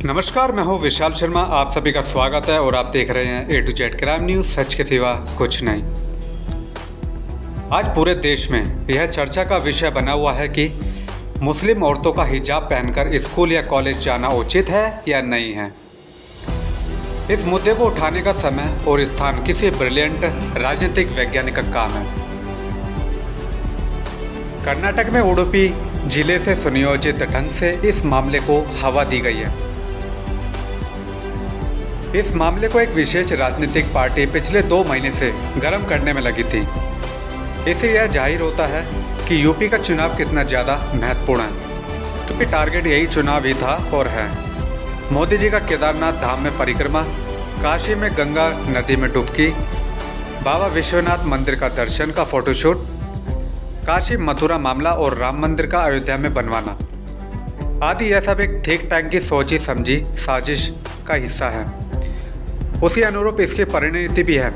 नमस्कार, मैं हूं विशाल शर्मा। आप सभी का स्वागत है और आप देख रहे हैं A to Z crime news, सच के सिवा कुछ नहीं। आज पूरे देश में यह चर्चा का विषय बना हुआ है कि मुस्लिम औरतों का हिजाब पहनकर स्कूल या कॉलेज जाना उचित है या नहीं है। इस मुद्दे को उठाने का समय और स्थान किसी ब्रिलियंट राजनीतिक वैज्ञानिक का काम है। कर्नाटक में उडुपी जिले से सुनियोजित ढंग से इस मामले को हवा दी गई है। इस मामले को एक विशेष राजनीतिक पार्टी पिछले 2 महीने से गर्म करने में लगी थी। इससे यह जाहिर होता है कि यूपी का चुनाव कितना ज़्यादा महत्वपूर्ण है, क्योंकि टारगेट यही चुनाव ही था और है। मोदी जी का केदारनाथ धाम में परिक्रमा, काशी में गंगा नदी में डुबकी, बाबा विश्वनाथ मंदिर का दर्शन का फोटोशूट, काशी मथुरा मामला और राम मंदिर का अयोध्या में बनवाना आदि, यह सब एक थिंक टैंक की सोची समझी साजिश का हिस्सा है। उसी अनुरूप इसकी परिणति भी है।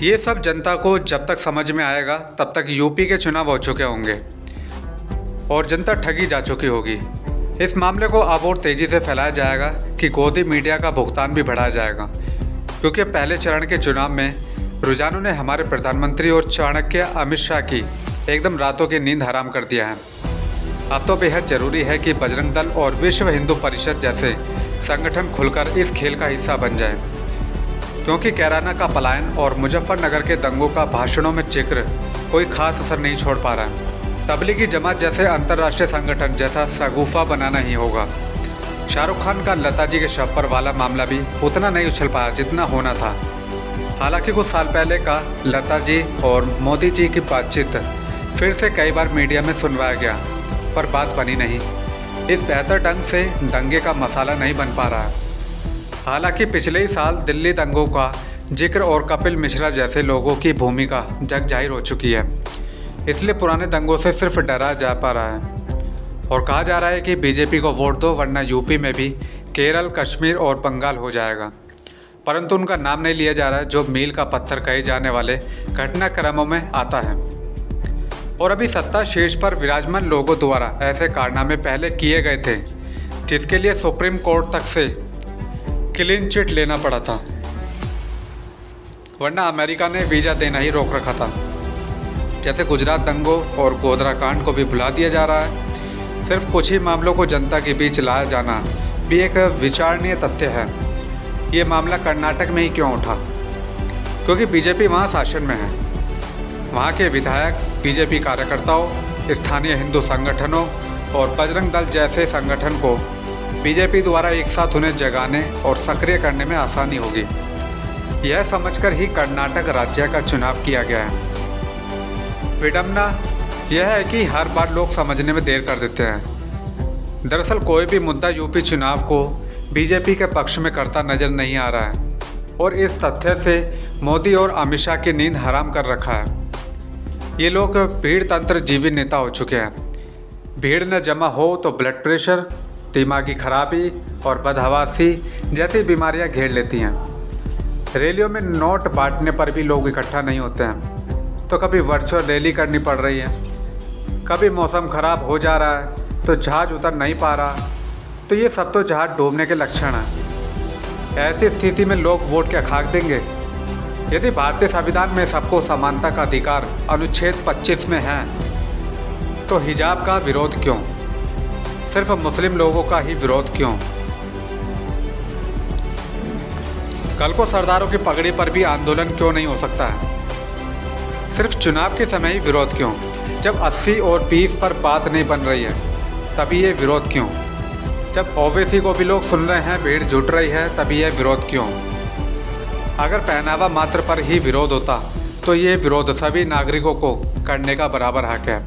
ये सब जनता को जब तक समझ में आएगा तब तक यूपी के चुनाव हो चुके होंगे और जनता ठगी जा चुकी होगी। इस मामले को अब और तेज़ी से फैलाया जाएगा कि गोदी मीडिया का भुगतान भी बढ़ाया जाएगा, क्योंकि पहले चरण के चुनाव में रुझानों ने हमारे प्रधानमंत्री और चाणक्य अमित शाह की एकदम रातों की नींद हराम कर दिया है। अब तो बेहद ज़रूरी है कि बजरंग दल और विश्व हिंदू परिषद जैसे संगठन खुलकर इस खेल का हिस्सा बन जाए, क्योंकि कैराना का पलायन और मुजफ्फरनगर के दंगों का भाषणों में जिक्र कोई खास असर नहीं छोड़ पा रहा है। तबलीगी जमात जैसे अंतर्राष्ट्रीय संगठन जैसा शगुफा बनाना ही होगा। शाहरुख खान का लता जी के शव पर वाला मामला भी उतना नहीं उछल पाया जितना होना था। हालांकि कुछ साल पहले का लता जी और मोदी जी की बातचीत फिर से कई बार मीडिया में सुनवाया गया, पर बात बनी नहीं। इस बेहतर ढंग से दंगे का मसाला नहीं बन पा रहा है। हालांकि पिछले ही साल दिल्ली दंगों का जिक्र और कपिल मिश्रा जैसे लोगों की भूमिका जग जाहिर हो चुकी है, इसलिए पुराने दंगों से सिर्फ डरा जा पा रहा है और कहा जा रहा है कि बीजेपी को वोट दो वरना यूपी में भी केरल, कश्मीर और बंगाल हो जाएगा। परंतु उनका नाम नहीं लिया जा रहा है, जो मील का पत्थर कहे जाने वाले घटनाक्रमों में आता है। और अभी सत्ता शीर्ष पर विराजमान लोगों द्वारा ऐसे कारनामे पहले किए गए थे, जिसके लिए सुप्रीम कोर्ट तक से क्लीन चिट लेना पड़ा था, वरना अमेरिका ने वीज़ा देना ही रोक रखा था। जैसे गुजरात दंगों और गोधरा कांड को भी भुला दिया जा रहा है। सिर्फ कुछ ही मामलों को जनता के बीच लाया जाना भी एक विचारणीय तथ्य है। ये मामला कर्नाटक में ही क्यों उठा? क्योंकि बीजेपी वहाँ शासन में है। वहाँ के विधायक, बीजेपी कार्यकर्ताओं, स्थानीय हिंदू संगठनों और बजरंग दल जैसे संगठन को बीजेपी द्वारा एक साथ उन्हें जगाने और सक्रिय करने में आसानी होगी। यह समझकर ही कर्नाटक राज्य का चुनाव किया गया है। विडंबना यह है कि हर बार लोग समझने में देर कर देते हैं। दरअसल कोई भी मुद्दा यूपी चुनाव को बीजेपी के पक्ष में करता नजर नहीं आ रहा है और इस तथ्य से मोदी और अमित शाह की नींद हराम कर रखा है। ये लोग भीड़ तंत्र जीवी नेता हो चुके हैं। भीड़ न जमा हो तो ब्लड प्रेशर, दिमागी खराबी और बदहवासी जैसी बीमारियां घेर लेती हैं। रैलियों में नोट बांटने पर भी लोग इकट्ठा नहीं होते हैं, तो कभी वर्चुअल रैली करनी पड़ रही है, कभी मौसम खराब हो जा रहा है तो जहाज उतर नहीं पा रहा। तो ये सब तो जहाज डूबने के लक्षण हैं। ऐसी स्थिति में लोग वोट क्या खाक देंगे? यदि भारतीय संविधान में सबको समानता का अधिकार अनुच्छेद 25 में है, तो हिजाब का विरोध क्यों? सिर्फ मुस्लिम लोगों का ही विरोध क्यों? कल को सरदारों की पगड़ी पर भी आंदोलन क्यों नहीं हो सकता है? सिर्फ चुनाव के समय ही विरोध क्यों? जब 80 और 20 पर बात नहीं बन रही है तभी ये विरोध क्यों? जब ओवैसी को भी लोग सुन रहे हैं, भीड़ जुट रही है, तभी यह विरोध क्यों? अगर पहनावा मात्र पर ही विरोध होता तो ये विरोध सभी नागरिकों को करने का बराबर हक है।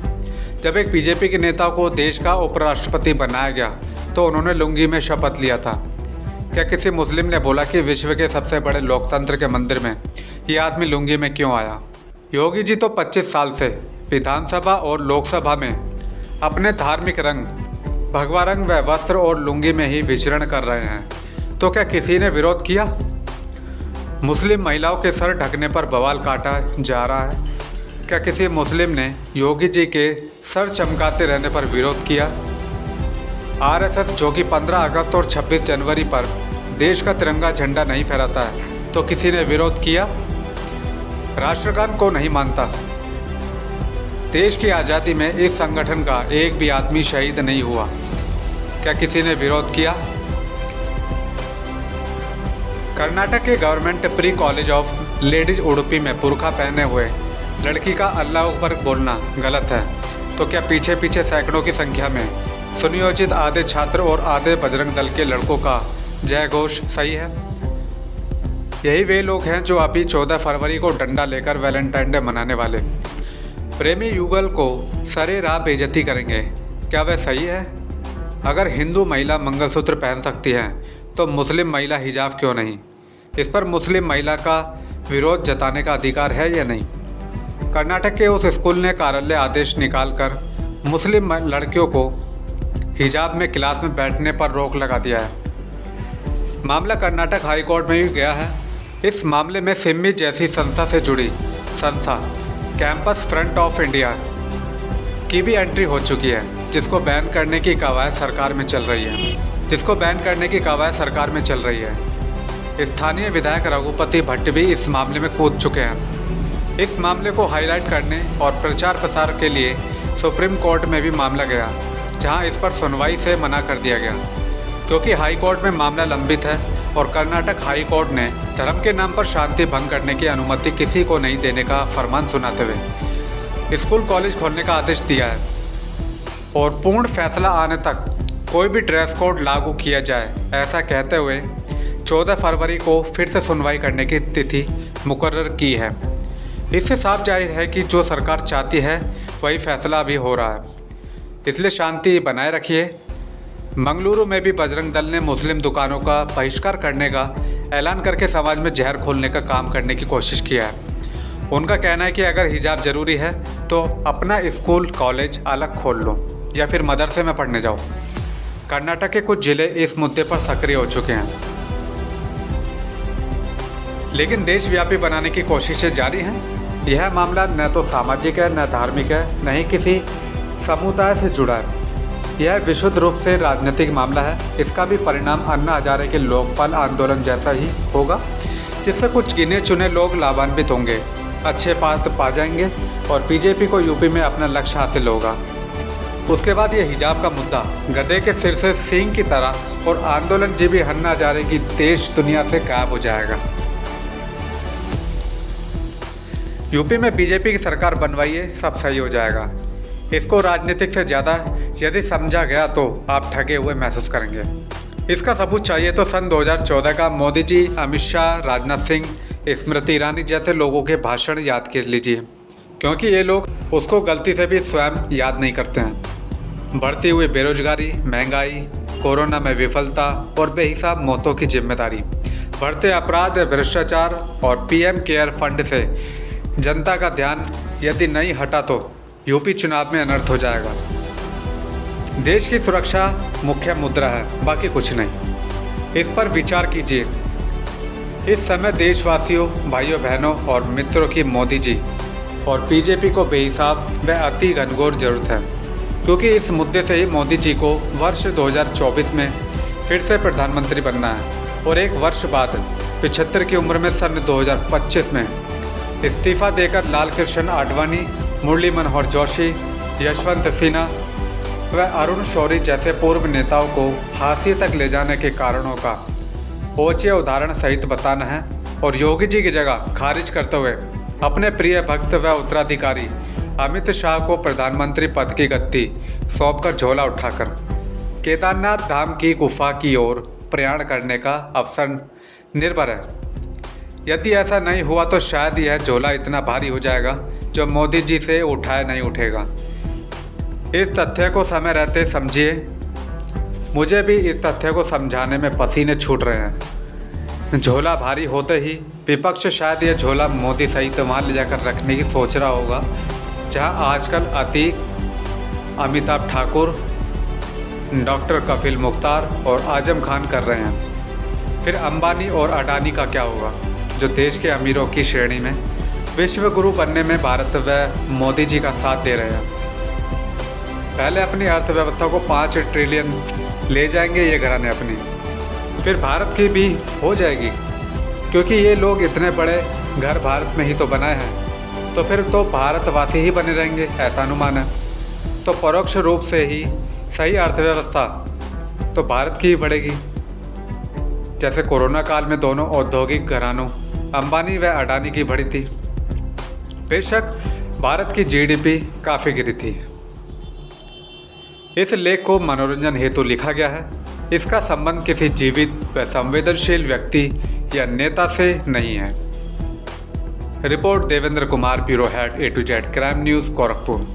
जब एक बीजेपी के नेता को देश का उपराष्ट्रपति बनाया गया तो उन्होंने लुंगी में शपथ लिया था। क्या किसी मुस्लिम ने बोला कि विश्व के सबसे बड़े लोकतंत्र के मंदिर में ये आदमी लुंगी में क्यों आया? योगी जी तो 25 साल से विधानसभा और लोकसभा में अपने धार्मिक रंग, भगवा रंग व वस्त्र और लुंगी में ही विचरण कर रहे हैं, तो क्या किसी ने विरोध किया? मुस्लिम महिलाओं के सर ढकने पर बवाल काटा जा रहा है। क्या किसी मुस्लिम ने योगी जी के सर चमकाते रहने पर विरोध किया? आरएसएस जो कि 15 अगस्त और 26 जनवरी पर देश का तिरंगा झंडा नहीं फहराता है, तो किसी ने विरोध किया? राष्ट्रगान को नहीं मानता। देश की आज़ादी में इस संगठन का एक भी आदमी शहीद नहीं हुआ, क्या किसी ने विरोध किया? कर्नाटक के government pre college of ladies Udupi में बुर्का पहने हुए लड़की का अल्लाह अकबर बोलना गलत है, तो क्या पीछे पीछे सैकड़ों की संख्या में सुनियोजित आधे छात्र और आधे बजरंग दल के लड़कों का जय घोष सही है? यही वे लोग हैं जो अभी 14 फरवरी को डंडा लेकर वैलेंटाइन डे मनाने वाले प्रेमी युगल को सरे राह बेइज्जती करेंगे। क्या वह सही है? अगर हिंदू महिला मंगलसूत्र पहन सकती है तो मुस्लिम महिला हिजाब क्यों नहीं? इस पर मुस्लिम महिला का विरोध जताने का अधिकार है या नहीं? कर्नाटक के उस स्कूल ने कार्यालय आदेश निकालकर मुस्लिम लड़कियों को हिजाब में क्लास में बैठने पर रोक लगा दिया है। मामला कर्नाटक हाई कोर्ट में भी गया है। इस मामले में सिम्मी जैसी संस्था से जुड़ी संस्था कैंपस फ्रंट ऑफ इंडिया की भी एंट्री हो चुकी है, जिसको बैन करने की कवायद सरकार में चल रही है। स्थानीय विधायक रघुपति भट्ट भी इस मामले में कूद चुके हैं। इस मामले को हाईलाइट करने और प्रचार प्रसार के लिए सुप्रीम कोर्ट में भी मामला गया, जहां इस पर सुनवाई से मना कर दिया गया, क्योंकि हाई कोर्ट में मामला लंबित है और कर्नाटक हाई कोर्ट ने धर्म के नाम पर शांति भंग करने की अनुमति किसी को नहीं देने का फरमान सुनाते हुए स्कूल कॉलेज खोलने का आदेश दिया है और पूर्ण फैसला आने तक कोई भी ड्रेस कोड लागू किया जाए, ऐसा कहते हुए 14 फरवरी को फिर से सुनवाई करने की तिथि मुकर्रर की है। इससे साफ जाहिर है कि जो सरकार चाहती है वही फैसला अभी हो रहा है, इसलिए शांति बनाए रखिए। मंगलुरु में भी बजरंग दल ने मुस्लिम दुकानों का बहिष्कार करने का ऐलान करके समाज में जहर खोलने का काम करने की कोशिश किया है। उनका कहना है कि अगर हिजाब ज़रूरी है तो अपना स्कूल कॉलेज अलग खोल लो या फिर मदरसे में पढ़ने जाओ। कर्नाटक के कुछ ज़िले इस मुद्दे पर सक्रिय हो चुके हैं, लेकिन देशव्यापी बनाने की कोशिशें जारी हैं। यह मामला न तो सामाजिक है, न धार्मिक है, न ही किसी समुदाय से जुड़ा है। यह विशुद्ध रूप से राजनीतिक मामला है। इसका भी परिणाम अन्ना हजारे के लोकपाल आंदोलन जैसा ही होगा, जिससे कुछ गिने चुने लोग लाभान्वित होंगे, अच्छे पात्र पा जाएंगे और बीजेपी को यूपी में अपना लक्ष्य हासिल होगा। उसके बाद यह हिजाब का मुद्दा गधे के सिर से सींग की तरह और आंदोलनजीवी अन्ना हजारे की देश दुनिया से गायब हो जाएगा। यूपी में बीजेपी की सरकार बनवाइए, सब सही हो जाएगा। इसको राजनीतिक से ज़्यादा यदि समझा गया तो आप ठगे हुए महसूस करेंगे। इसका सबूत चाहिए तो सन 2014 का मोदी जी, अमित शाह, राजनाथ सिंह, स्मृति ईरानी जैसे लोगों के भाषण याद कर लीजिए, क्योंकि ये लोग उसको गलती से भी स्वयं याद नहीं करते हैं। बढ़ती हुई बेरोजगारी, महंगाई, कोरोना में विफलता और बेहिसाब मौतों की जिम्मेदारी, बढ़ते अपराध, भ्रष्टाचार और पीएम केयर फंड से जनता का ध्यान यदि नहीं हटा तो यूपी चुनाव में अनर्थ हो जाएगा। देश की सुरक्षा मुख्य मुद्दा है, बाकी कुछ नहीं। इस पर विचार कीजिए। इस समय देशवासियों, भाइयों बहनों और मित्रों की मोदी जी और बीजेपी को बेहिसाब व अति घनघोर जरूरत है, क्योंकि इस मुद्दे से ही मोदी जी को वर्ष 2024 में फिर से प्रधानमंत्री बनना है और एक वर्ष बाद 75 की उम्र में सन 2025 में इस्तीफा देकर लाल कृष्ण आडवाणी, मुरली मनोहर जोशी, यशवंत सिन्हा व अरुण शौरी जैसे पूर्व नेताओं को फांसी तक ले जाने के कारणों का ओछे उदाहरण सहित बताना है और योगी जी की जगह खारिज करते हुए अपने प्रिय भक्त व उत्तराधिकारी अमित शाह को प्रधानमंत्री पद की गद्दी सौंपकर झोला उठाकर केदारनाथ धाम की गुफा की ओर प्रयाण करने का अवसर निर्भर है। यदि ऐसा नहीं हुआ तो शायद यह झोला इतना भारी हो जाएगा जो मोदी जी से उठाए नहीं उठेगा। इस तथ्य को समय रहते समझिए। मुझे भी इस तथ्य को समझाने में पसीने छूट रहे हैं। झोला भारी होते ही विपक्ष शायद यह झोला मोदी सहित वहाँ ले जाकर रखने की सोच रहा होगा, जहाँ आजकल अतीक, अमिताभ ठाकुर, डॉक्टर कपिल मुख्तार और आजम खान कर रहे हैं। फिर अंबानी और अडानी का क्या होगा, जो देश के अमीरों की श्रेणी में विश्व गुरु बनने में भारत व मोदी जी का साथ दे रहे हैं। पहले अपनी अर्थव्यवस्था को 5 ट्रिलियन ले जाएंगे ये घराने अपनी, फिर भारत की भी हो जाएगी, क्योंकि ये लोग इतने बड़े घर भारत में ही तो बनाए हैं, तो फिर तो भारतवासी ही बने रहेंगे, ऐसा अनुमान है। तो परोक्ष रूप से ही सही अर्थव्यवस्था तो भारत की ही बढ़ेगी। जैसे कोरोना काल में दोनों औद्योगिक घरानों अंबानी व अडानी की बढ़ी थी। बेशक भारत की जीडीपी काफ़ी गिरी थी। इस लेख को मनोरंजन हेतु लिखा गया है। इसका संबंध किसी जीवित व संवेदनशील व्यक्ति या नेता से नहीं है। Report Devendra Kumar, bureau head A to Z crime news, Gorakhpur.